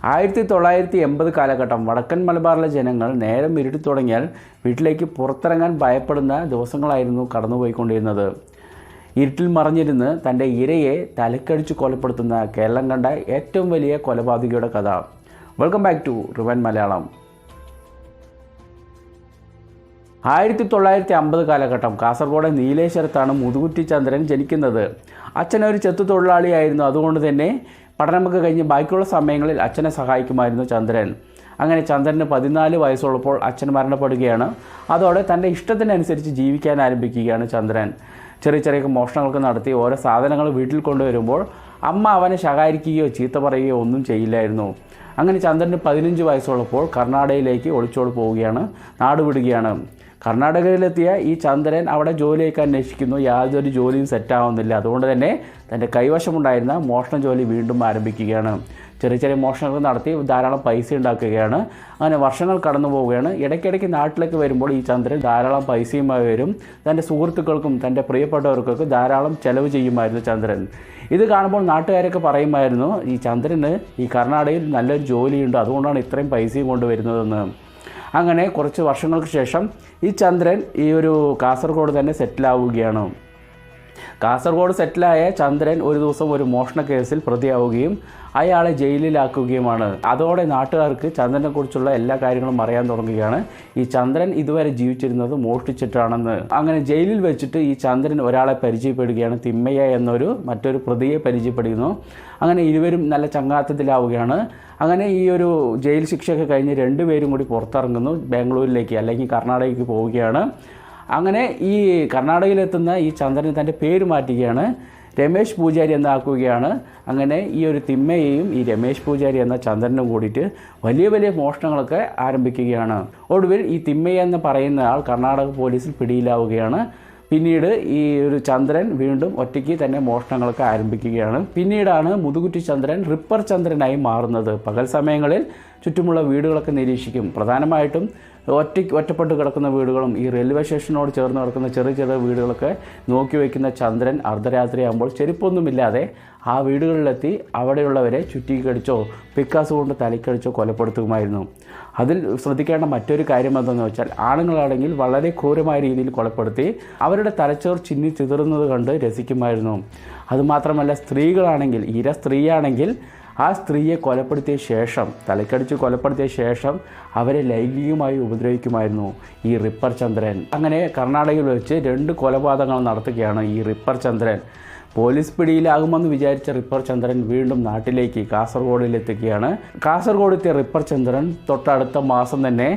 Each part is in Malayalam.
1980 കാലഘട്ടം വടക്കൻ മലബാറിലെ ജനങ്ങൾ നേരം ഇരുട്ടി തുടങ്ങിയാൽ വീട്ടിലേക്ക് പുറത്തിറങ്ങാൻ ഭയപ്പെടുന്ന ദിവസങ്ങളായിരുന്നു കടന്നുപോയിക്കൊണ്ടിരുന്നത്. ഇരുട്ടിൽ മറഞ്ഞിരുന്ന് തൻ്റെ ഇരയെ തലക്കടിച്ച് കൊലപ്പെടുത്തുന്ന കേരളം കണ്ട ഏറ്റവും വലിയ കൊലപാതകിയുടെ കഥ. Welcome back to rewind Malayalam. 1950 കാലഘട്ടം കാസർഗോഡ് നീലേശ്വരത്താണ് മുതുകുറ്റി ചന്ദ്രൻ ജനിക്കുന്നത്. അച്ഛനൊരു ചെത്തു തൊഴിലാളിയായിരുന്നു. അതുകൊണ്ട് തന്നെ പഠനമൊക്കെ കഴിഞ്ഞ് ബാക്കിയുള്ള സമയങ്ങളിൽ അച്ഛനെ സഹായിക്കുമായിരുന്നു ചന്ദ്രൻ. അങ്ങനെ ചന്ദ്രന് 14 വയസ്സുള്ളപ്പോൾ അച്ഛൻ മരണപ്പെടുകയാണ്. അതോടെ തൻ്റെ ഇഷ്ടത്തിനനുസരിച്ച് ജീവിക്കാൻ ആരംഭിക്കുകയാണ് ചന്ദ്രൻ. ചെറിയ ചെറിയ മോഷണങ്ങളൊക്കെ നടത്തി ഓരോ സാധനങ്ങൾ വീട്ടിൽ കൊണ്ടുവരുമ്പോൾ അമ്മ അവനെ ശകാരിക്കുകയോ ചീത്ത പറയുകയോ ഒന്നും ചെയ്യില്ലായിരുന്നു. അങ്ങനെ ചന്ദ്രന് 15 വയസ്സുള്ളപ്പോൾ കർണാടകയിലേക്ക് ഒളിച്ചോടി പോവുകയാണ്, നാടുവിടുകയാണ്. കർണാടകയിലെത്തിയ ഈ ചന്ദ്രൻ അവിടെ ജോലിയൊക്കെ അന്വേഷിക്കുന്നു. യാതൊരു ജോലിയും സെറ്റാവുന്നില്ല. അതുകൊണ്ട് തന്നെ തൻ്റെ കൈവശമുണ്ടായിരുന്ന മോഷണ ജോലി വീണ്ടും ആരംഭിക്കുകയാണ്. ചെറിയ ചെറിയ മോഷണങ്ങൾ നടത്തി ധാരാളം പൈസ ഉണ്ടാക്കുകയാണ്. അങ്ങനെ വർഷങ്ങൾ കടന്നു പോവുകയാണ്. ഇടയ്ക്കിടയ്ക്ക് നാട്ടിലേക്ക് വരുമ്പോൾ ഈ ചന്ദ്രൻ ധാരാളം പൈസയുമായി വരും. തൻ്റെ സുഹൃത്തുക്കൾക്കും തൻ്റെ പ്രിയപ്പെട്ടവർക്കൊക്കെ ധാരാളം ചെലവ് ചെയ്യുമായിരുന്നു ചന്ദ്രൻ. ഇത് കാണുമ്പോൾ നാട്ടുകാരൊക്കെ പറയുമായിരുന്നു, ഈ ചന്ദ്രന് ഈ കർണാടകയിൽ നല്ലൊരു ജോലിയുണ്ട്, അതുകൊണ്ടാണ് ഇത്രയും പൈസയും കൊണ്ടുവരുന്നതെന്ന്. അങ്ങനെ കുറച്ച് വർഷങ്ങൾക്ക് ശേഷം ഈ ചന്ദ്രൻ ഈ ഒരു കാസർഗോഡ് തന്നെ സെറ്റിലാവുകയാണ്. കാസർഗോഡ് സെറ്റിലായ ചന്ദ്രൻ ഒരു ദിവസം ഒരു മോഷണ കേസിൽ പ്രതിയാവുകയും അയാളെ ജയിലിലാക്കുകയുമാണ്. അതോടെ നാട്ടുകാർക്ക് ചന്ദ്രനെക്കുറിച്ചുള്ള എല്ലാ കാര്യങ്ങളും അറിയാൻ തുടങ്ങുകയാണ്. ഈ ചന്ദ്രൻ ഇതുവരെ ജീവിച്ചിരുന്നത് മോഷ്ടിച്ചിട്ടാണെന്ന്. അങ്ങനെ ജയിലിൽ വെച്ചിട്ട് ഈ ചന്ദ്രൻ ഒരാളെ പരിചയപ്പെടുകയാണ്. തിമ്മയ്യ എന്നൊരു മറ്റൊരു പ്രതിയെ പരിചയപ്പെടുന്നു. അങ്ങനെ ഇരുവരും നല്ല ചങ്ങാത്തത്തിലാവുകയാണ്. അങ്ങനെ ഈ ഒരു ജയിൽ ശിക്ഷയൊക്കെ കഴിഞ്ഞ് രണ്ടുപേരും കൂടി പുറത്തിറങ്ങുന്നു, ബാംഗ്ലൂരിലേക്ക് അല്ലെങ്കിൽ കർണാടകയ്ക്ക് പോവുകയാണ്. അങ്ങനെ ഈ കർണാടകയിലെത്തുന്ന ഈ ചന്ദ്രൻ തൻ്റെ പേര് മാറ്റുകയാണ്, രമേശ് പൂജാരി എന്നാക്കുകയാണ്. അങ്ങനെ ഈ ഒരു തിമ്മയെയും ഈ രമേശ് പൂജാരി എന്ന ചന്ദ്രനും കൂടിയിട്ട് വലിയ വലിയ മോഷണങ്ങളൊക്കെ ആരംഭിക്കുകയാണ്. ഒടുവിൽ ഈ തിമ്മയ്യ എന്ന് പറയുന്ന ആൾ കർണാടക പോലീസിൽ പിടിയിലാവുകയാണ്. പിന്നീട് ഈ ഒരു ചന്ദ്രൻ വീണ്ടും ഒറ്റയ്ക്ക് തന്നെ മോഷണങ്ങളൊക്കെ ആരംഭിക്കുകയാണ്. പിന്നീടാണ് മുതുകുറ്റി ചന്ദ്രൻ റിപ്പർ ചന്ദ്രനായി മാറുന്നത്. പകൽ സമയങ്ങളിൽ ചുറ്റുമുള്ള വീടുകളൊക്കെ നിരീക്ഷിക്കും. പ്രധാനമായിട്ടും ഒറ്റപ്പെട്ട് കിടക്കുന്ന വീടുകളും ഈ റെയിൽവേ സ്റ്റേഷനോട് ചേർന്ന് കിടക്കുന്ന ചെറിയ ചെറിയ വീടുകളൊക്കെ നോക്കി വയ്ക്കുന്ന ചന്ദ്രൻ അർദ്ധരാത്രിയാകുമ്പോൾ ചെരുപ്പൊന്നുമില്ലാതെ ആ വീടുകളിലെത്തി അവിടെയുള്ളവരെ ചുറ്റിക്കടിച്ചോ പിക്കാസ് കൊണ്ട് തലക്കടിച്ചോ കൊലപ്പെടുത്തുമായിരുന്നു. അതിൽ ശ്രദ്ധിക്കേണ്ട മറ്റൊരു കാര്യം എന്തെന്ന് വെച്ചാൽ, ആണുങ്ങളാണെങ്കിൽ വളരെ ക്രൂരമായ രീതിയിൽ കൊലപ്പെടുത്തി അവരുടെ തലച്ചോർ ചിന്നി ചിതറുന്നത് കണ്ട് രസിക്കുമായിരുന്നു. അതുമാത്രമല്ല, സ്ത്രീകളാണെങ്കിൽ സ്ത്രീയാണെങ്കിൽ ആ സ്ത്രീയെ കൊലപ്പെടുത്തിയ ശേഷം, തലക്കടിച്ച് കൊലപ്പെടുത്തിയ ശേഷം അവരെ ലൈംഗികമായി ഉപദ്രവിക്കുമായിരുന്നു ഈ റിപ്പർ ചന്ദ്രൻ. അങ്ങനെ കർണാടകയിൽ വെച്ച് 2 കൊലപാതകങ്ങൾ നടത്തുകയാണ് ഈ റിപ്പർ ചന്ദ്രൻ. പോലീസ് പിടിയിലാകുമെന്ന് വിചാരിച്ച റിപ്പർ ചന്ദ്രൻ വീണ്ടും നാട്ടിലേക്ക് കാസർഗോഡിലെത്തുകയാണ്. കാസർഗോഡെത്തിയ റിപ്പർ ചന്ദ്രൻ തൊട്ടടുത്ത മാസം തന്നെ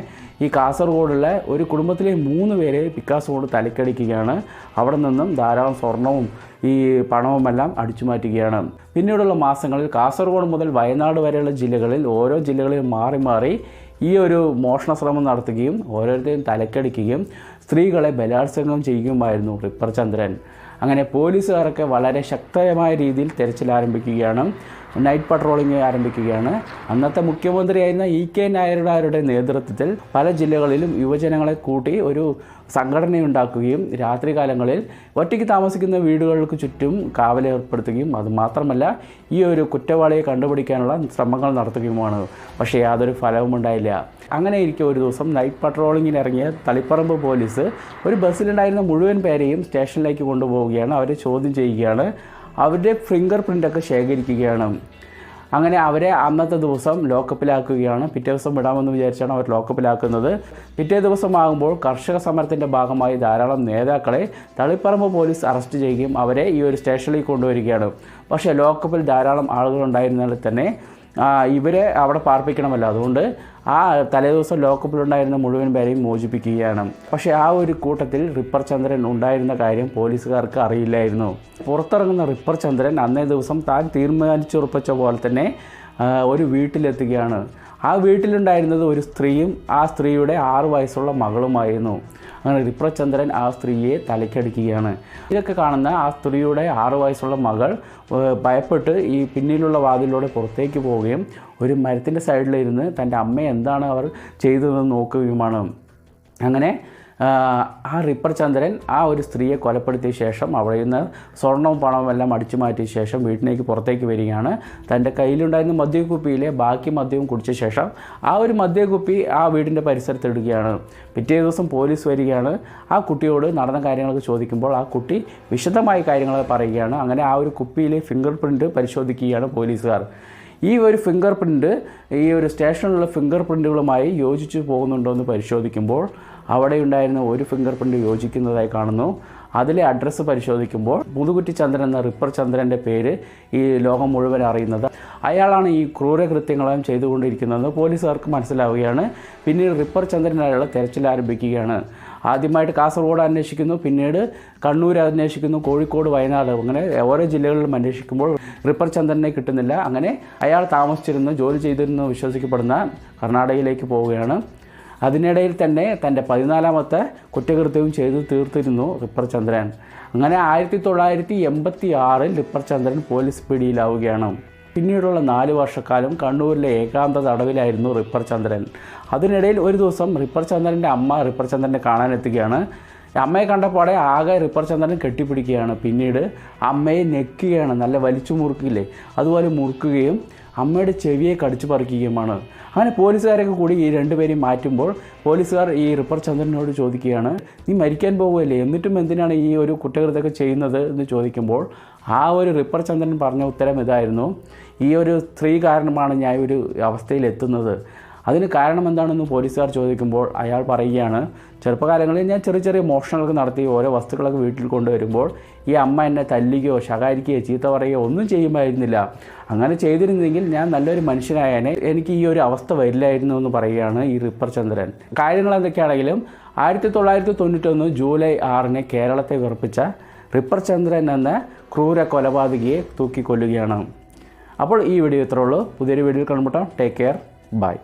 ഈ കാസർഗോഡുള്ള ഒരു കുടുംബത്തിലെ 3 പേരെ പിക്കാസ് കൊണ്ട് തലക്കടിക്കുകയാണ്. അവിടെ നിന്നും ധാരാളം സ്വർണവും ഈ പണവുമെല്ലാം അടിച്ചു മാറ്റുകയാണ്. പിന്നീടുള്ള മാസങ്ങളിൽ കാസർഗോഡ് മുതൽ വയനാട് വരെയുള്ള ജില്ലകളിൽ ഓരോ ജില്ലകളിൽ മാറി മാറി ഈ ഒരു മോഷണ ശ്രമം നടത്തുകയും ഓരോരുത്തരെയും തലക്കടിക്കുകയും സ്ത്രീകളെ ബലാത്സംഗം ചെയ്യുകയുമായിരുന്നു റിപ്പർ ചന്ദ്രൻ. അങ്ങനെ പോലീസുകാരൊക്കെ വളരെ ശക്തമായ രീതിയിൽ തെരച്ചിൽ ആരംഭിക്കുകയാണ്. നൈറ്റ് പട്രോളിംഗ് ആരംഭിക്കുകയാണ്. അന്നത്തെ മുഖ്യമന്ത്രിയായിരുന്ന EK നായരുടെ നേതൃത്വത്തിൽ പല ജില്ലകളിലും യുവജനങ്ങളെ കൂട്ടി ഒരു സംഘടനയുണ്ടാക്കുകയും രാത്രികാലങ്ങളിൽ ഒറ്റയ്ക്ക് താമസിക്കുന്ന വീടുകൾക്ക് ചുറ്റും കാവലേർപ്പെടുത്തുകയും അതുമാത്രമല്ല ഈ ഒരു കുറ്റവാളിയെ കണ്ടുപിടിക്കാനുള്ള ശ്രമങ്ങൾ നടത്തുകയുമാണ്. പക്ഷേ യാതൊരു ഫലവും ഉണ്ടായില്ല. അങ്ങനെ ഇരിക്കെ ഒരു ദിവസം നൈറ്റ് പട്രോളിങ്ങിന് ഇറങ്ങിയ തളിപ്പറമ്പ് പോലീസ് ഒരു ബസ്സിലുണ്ടായിരുന്ന മുഴുവൻ പേരെയും സ്റ്റേഷനിലേക്ക് കൊണ്ടുപോവുകയാണ്. അവരെ ചോദ്യം ചെയ്യുകയാണ്. അവരുടെ ഫിംഗർ പ്രിൻ്റൊക്കെ ശേഖരിക്കുകയാണ്. അങ്ങനെ അവരെ അന്നത്തെ ദിവസം ലോക്കപ്പിലാക്കുകയാണ്. പിറ്റേ ദിവസം വിടാമെന്ന് വിചാരിച്ചാണ് അവർ ലോക്കപ്പിലാക്കുന്നത്. പിറ്റേ ദിവസമാകുമ്പോൾ കർഷക സമരത്തിൻ്റെ ഭാഗമായി ധാരാളം നേതാക്കളെ തളിപ്പറമ്പ് പോലീസ് അറസ്റ്റ് ചെയ്യുകയും അവരെ ഈ ഒരു സ്റ്റേഷനിലേക്ക് കൊണ്ടുവരികയാണ്. പക്ഷേ ലോക്കപ്പിൽ ധാരാളം ആളുകളുണ്ടായിരുന്നാൽ തന്നെ ഇവരെ അവിടെ പാർപ്പിക്കണമല്ലോ. അതുകൊണ്ട് ആ തലേദിവസം ലോക്കപ്പിലുണ്ടായിരുന്ന മുഴുവൻ പേരെയും മോചിപ്പിക്കുകയാണ്. പക്ഷേ ആ ഒരു കൂട്ടത്തിൽ റിപ്പർ ചന്ദ്രൻ ഉണ്ടായിരുന്ന കാര്യം പോലീസുകാർക്ക് അറിയില്ലായിരുന്നു. പുറത്തിറങ്ങുന്ന റിപ്പർ ചന്ദ്രൻ അന്നേ ദിവസം താൻ തീരുമാനിച്ചുറപ്പിച്ച പോലെ തന്നെ ഒരു വീട്ടിലെത്തുകയാണ്. ആ വീട്ടിലുണ്ടായിരുന്നത് ഒരു സ്ത്രീയും ആ സ്ത്രീയുടെ 6 വയസ്സുള്ള മകളുമായിരുന്നു. അങ്ങനെ റിപ്പർ ചന്ദ്രൻ ആ സ്ത്രീയെ തലക്കടിക്കുകയാണ്. ഇതൊക്കെ കാണുന്ന ആ സ്ത്രീയുടെ 6 വയസ്സുള്ള മകൾ ഭയപ്പെട്ട് ഈ പിന്നിലുള്ള വാതിലൂടെ പുറത്തേക്ക് പോവുകയും ഒരു മരത്തിൻ്റെ സൈഡിലിരുന്ന് തൻ്റെ അമ്മ എന്താണ് അവർ ചെയ്തതെന്ന് നോക്കുകയുമാണ്. അങ്ങനെ ആ റിപ്പർ ചന്ദ്രൻ ആ ഒരു സ്ത്രീയെ കൊലപ്പെടുത്തിയ ശേഷം അവിടെ നിന്ന് സ്വർണവും പണവും എല്ലാം അടിച്ചു മാറ്റിയ ശേഷം വീട്ടിലേക്ക് പുറത്തേക്ക് വരികയാണ്. തൻ്റെ കയ്യിലുണ്ടായിരുന്ന മദ്യക്കുപ്പിയിലെ ബാക്കി മദ്യവും കുടിച്ച ശേഷം ആ ഒരു മദ്യക്കുപ്പി ആ വീടിൻ്റെ പരിസരത്ത് ഇടുകയാണ്. പിറ്റേ ദിവസം പോലീസ് വരികയാണ്. ആ കുട്ടിയോട് നടന്ന കാര്യങ്ങളൊക്കെ ചോദിക്കുമ്പോൾ ആ കുട്ടി വിശദമായ കാര്യങ്ങൾ പറയുകയാണ്. അങ്ങനെ ആ ഒരു കുപ്പിയിലെ ഫിംഗർ പ്രിൻറ്റ് പരിശോധിക്കുകയാണ് പോലീസുകാർ. ഈ ഒരു ഫിംഗർ പ്രിൻറ്റ് ഈ ഒരു സ്റ്റേഷനിലുള്ള ഫിംഗർ പ്രിൻറ്റുകളുമായി യോജിച്ച് പോകുന്നുണ്ടോ എന്ന് പരിശോധിക്കുമ്പോൾ അവിടെ ഉണ്ടായിരുന്ന ഒരു ഫിംഗർ പ്രിൻറ്റ് യോജിക്കുന്നതായി കാണുന്നു. അതിലെ അഡ്രസ്സ് പരിശോധിക്കുമ്പോൾ മുതുകുറ്റി ചന്ദ്രൻ എന്ന റിപ്പർ ചന്ദ്രൻ്റെ പേര് ഈ ലോകം മുഴുവൻ അറിയുന്നത്. അയാളാണ് ഈ ക്രൂരകൃത്യങ്ങളും ചെയ്തുകൊണ്ടിരിക്കുന്നതെന്ന് പോലീസുകാർക്ക് മനസ്സിലാവുകയാണ്. പിന്നീട് റിപ്പർ ചന്ദ്രനായുള്ള തെരച്ചിൽ ആരംഭിക്കുകയാണ്. ആദ്യമായിട്ട് കാസർഗോഡ് അന്വേഷിക്കുന്നു, പിന്നീട് കണ്ണൂർ അന്വേഷിക്കുന്നു, കോഴിക്കോട്, വയനാട്, അങ്ങനെ ഓരോ ജില്ലകളിലും അന്വേഷിക്കുമ്പോൾ റിപ്പർ ചന്ദ്രനെ കിട്ടുന്നില്ല. അങ്ങനെ അയാൾ താമസിച്ചിരുന്നു, ജോലി ചെയ്തിരുന്നു വിശ്വസിക്കപ്പെടുന്ന കർണാടകയിലേക്ക് പോവുകയാണ്. അതിനിടയിൽ തന്നെ തൻ്റെ 14ാമത്തെ കുറ്റകൃത്യവും ചെയ്തു തീർത്തിരുന്നു റിപ്പർ ചന്ദ്രൻ. അങ്ങനെ 1986 റിപ്പർ ചന്ദ്രൻ പോലീസ് പിടിയിലാവുകയാണ്. പിന്നീടുള്ള 4 വർഷക്കാലം കണ്ണൂരിലെ ഏകാന്ത തടവിലായിരുന്നു റിപ്പർ ചന്ദ്രൻ. അതിനിടയിൽ ഒരു ദിവസം റിപ്പർ ചന്ദ്രൻ്റെ അമ്മ റിപ്പർ ചന്ദ്രനെ കാണാനെത്തുകയാണ്. അമ്മയെ കണ്ടപ്പോടെ ആകെ റിപ്പർ ചന്ദ്രൻ കെട്ടിപ്പിടിക്കുകയാണ്. പിന്നീട് അമ്മയെ ഞെക്കുകയാണ്, നല്ല വലിച്ചു മുറുക്കില്ലേ അതുപോലെ മുറുക്കുകയും അമ്മയുടെ ചെവിയെ കടിച്ചു പറിക്കുകയുമാണ്. അങ്ങനെ പോലീസുകാരൊക്കെ കൂടി ഈ രണ്ടുപേരെയും മാറ്റുമ്പോൾ പോലീസുകാർ ഈ റിപ്പർ ചന്ദ്രനോട് ചോദിക്കുകയാണ്, നീ മരിക്കാൻ പോകുകയല്ലേ, എന്നിട്ടും എന്തിനാണ് ഈ ഒരു കുറ്റകൃത്യമൊക്കെ ചെയ്യുന്നത് എന്ന് ചോദിക്കുമ്പോൾ ആ ഒരു റിപ്പർ ചന്ദ്രൻ പറഞ്ഞ ഉത്തരം ഇതായിരുന്നു, ഈ ഒരു സ്ത്രീ കാരണമാണ് ഞാൻ ഒരു അവസ്ഥയിലെത്തുന്നത്. അതിന് കാരണം എന്താണെന്ന് പോലീസുകാർ ചോദിക്കുമ്പോൾ അയാൾ പറയുകയാണ്, ചെറുപ്പകാലങ്ങളിൽ ഞാൻ ചെറിയ ചെറിയ മോഷണങ്ങളൊക്കെ നടത്തി ഓരോ വസ്തുക്കളൊക്കെ വീട്ടിൽ കൊണ്ടുവരുമ്പോൾ ഈ അമ്മ എന്നെ തല്ലുകയോ ശകാരിക്കുകയോ ചീത്ത പറയുകയോ ഒന്നും ചെയ്യുമായിരുന്നില്ല. അങ്ങനെ ചെയ്തിരുന്നെങ്കിൽ ഞാൻ നല്ലൊരു മനുഷ്യനായേനെ, എനിക്ക് ഈ ഒരു അവസ്ഥ വരില്ലായിരുന്നു എന്ന് പറയുകയാണ് ഈ റിപ്പർ ചന്ദ്രൻ. കാര്യങ്ങൾ എന്തൊക്കെയാണെങ്കിലും 1991 ജൂലൈ 6 കേരളത്തെ വിറപ്പിച്ച റിപ്പർ ചന്ദ്രൻ എന്ന ക്രൂര കൊലപാതകിയെ തൂക്കിക്കൊല്ലുകയാണ്. അപ്പോൾ ഈ വീഡിയോ ഇത്രേ ഉള്ളൂ. പുതിയൊരു വീഡിയോയിൽ കാണുമ്പോൾ ടേക്ക് കെയർ, ബൈ.